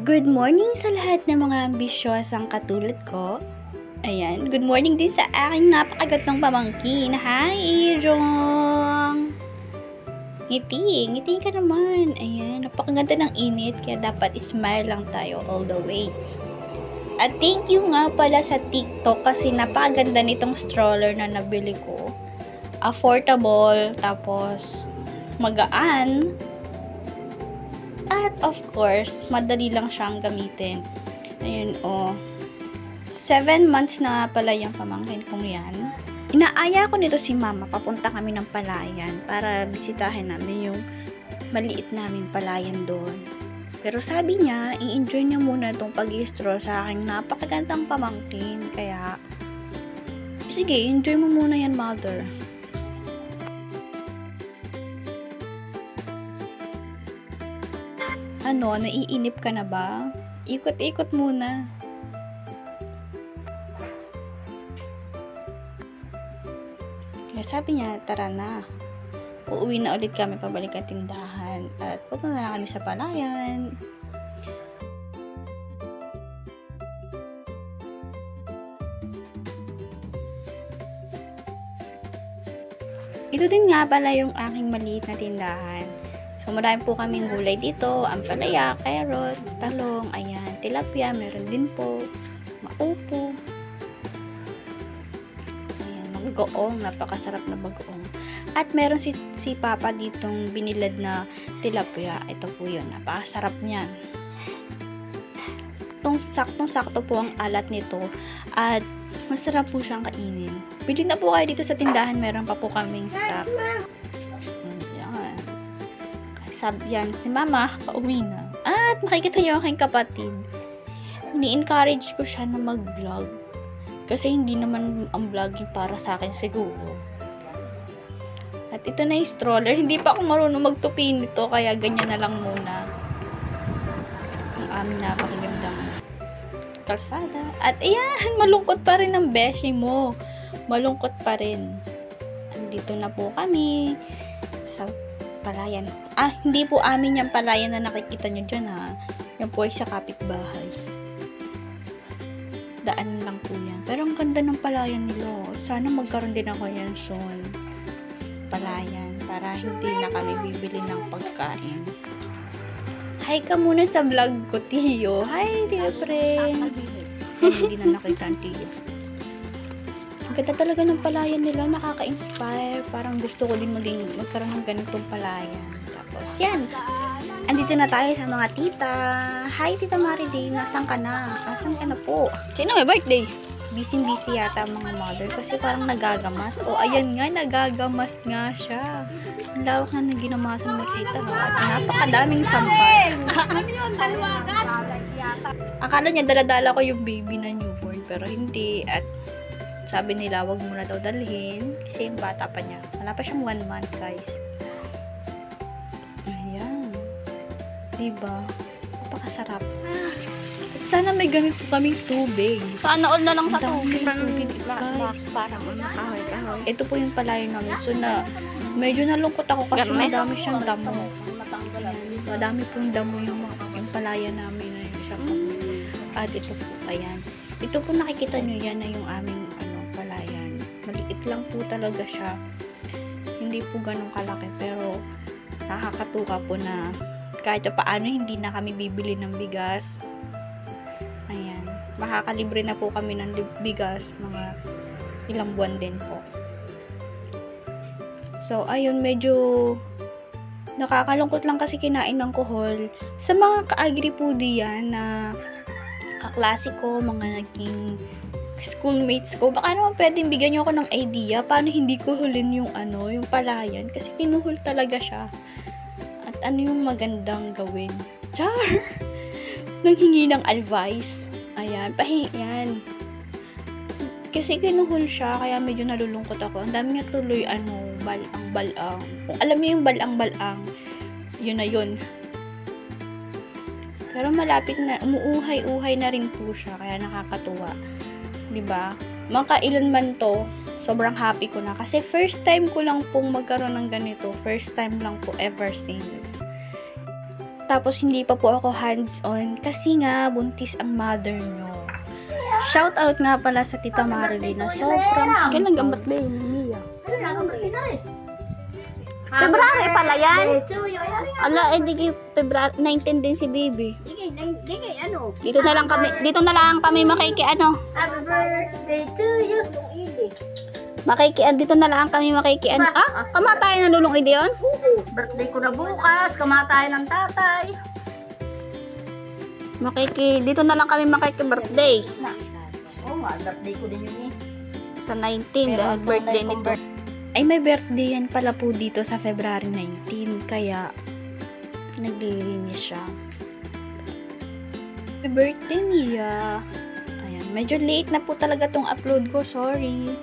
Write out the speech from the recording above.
Good morning sa lahat ng mga ambisyosang katulad ko. Ayan, good morning din sa aking napakagandang pamangkin. Hi, Ejong! Ngiti ka naman. Ayan, napakaganda ng init, kaya dapat smile lang tayo all the way. At thank you nga pala sa TikTok kasi napakaganda nitong stroller na nabili ko. Affordable, tapos magaan. At of course, madali lang siyang gamitin. Ayun, 7 months na nga pala yung pamangkin kong yan. Inaaya ko nito si mama, papunta kami ng palayan para bisitahin namin yung maliit naming palayan doon. Pero sabi niya, i-enjoy niya muna itong pag-i-stroll sa aking napakagandang pamangkin. Kaya, sige, enjoy mo muna yan, mother. Ano, naiinip ka na ba? Ikot-ikot muna. Kaya sabi niya, tara na. Uuwi na ulit kami pabalik ang tindahan. At pupunta na kami sa palayan. Ito din nga pala yung aking maliit na tindahan. So, marami po kaming gulay dito, ampalaya, carrots, talong, ayan, tilapia, meron din po, maupo, ayan, maggoong, napakasarap na bagoong. At meron si Papa ditong binilad na tilapia, ito po yun, napakasarap niyan. Saktong-sakto po ang alat nito, at masarap po siyang kainin. Bili na po kayo dito sa tindahan, meron pa po kaming stocks. Sabi yan, si mama, pauwi na. At makikita niyo aking kapatid. Ni-encourage ko siya na mag-vlog. Kasi hindi naman ang vlogging para sa akin siguro. At ito na yung stroller. Hindi pa ako marunong magtupi nito, kaya ganyan na lang muna. Ang aming napakagandang kalsada. At ayan, malungkot pa rin ang beshi mo. Malungkot pa rin. Andito na po kami sa palayan. Hindi po amin yung palayan na nakikita nyo dyan, ha. Yan po ay sa kapitbahay. Daan lang po yan. Pero ang ganda ng palayan nila. Sana magkaroon din ako yan soon. Palayan. Para hindi na kami bibili ng pagkain. Hi ka muna sa vlog ko, Tiyo. Hi, Tiyo, friend. Hindi na nakita ang Tiyo. Ang ganda talaga ng palayan nila, nakaka-inspire. Parang gusto ko din magkaroon ng ganitong palayan. Tapos, yan. Andito na tayo sa mga tita. Hi, Tita Mariday. Nasaan ka na? Nasaan ka na po? Sino may birthday? Busy yata mga mother kasi parang nagagamas. Ayan nga, nagagamas nga siya. Ang lawak na ginamasan mo, tita. At napakadaming sampal. Akala niya, daladala ko yung baby na newborn. Pero hindi. At sabi nila, wag muna daw dalhin kasi yung bata pa niya. Wala pa siyang 1 month, guys. Ayan. Diba? Napakasarap. At sana may ganito kaming tubig. Sana all na lang sa tubig. Guys, Parang kahoy. ito po yung palayan namin. So medyo nalungkot ako kasi madami siyang damo. Madami pong damo yung palayan namin na yung isang At ito po, ayan. Ito po nakikita nyo yan na yung aming palayan. Maliit lang po talaga siya. Hindi po ganun kalaki pero nakakatuwa po na kahit paano hindi na kami bibili ng bigas. Ayan. Makakalibre na po kami ng bigas mga ilang buwan din po. So, ayun, medyo nakakalungkot lang kasi kinain ng kohol. Sa mga ka-agri po diyan na kaklase ko, mga naging schoolmates ko, baka naman pwedeng bigyan nyo ako ng idea paano hindi ko hulin yung yung palayan kasi kinuhul talaga siya. At ano yung magandang gawin? Char! Nanghingi ng advice. Ayan, yan. Kasi kinuhul siya, kaya medyo nalulungkot ako. Ang dami niya tuloy, balang-balang. Kung alam niyo yung balang-balang, yun na yun. Pero malapit na, umuuhay-uhay na rin po siya, kaya nakakatuwa. Diba? Makailan man to, sobrang happy ko na. Kasi first time ko lang pong magkaroon ng ganito. First time lang po ever since. Tapos hindi pa po ako hands-on kasi nga buntis ang mother nyo. Shout out nga pala sa Tita Marilyn na sobrang Kailan ang birthday ni Mia? February pala yan. Ala, di February 19 din si Bibi. Dingay, ano? Dito na lang kami makikiano. Happy birthday to you, Dito na lang kami makikiano. Kamatayan ng lulong idi yun? Birthday ko na bukas, kamatayan ng tatay. Dito na lang kami makiki-birthday. Oo nga, birthday ko din yun eh. Sa 19, dahil birthday nito. Ay, may birthday yan pala po dito sa February 19. Kaya, naglilinis siya. Happy birthday, Mia. Ayan, medyo late na po talaga tong upload ko. Sorry.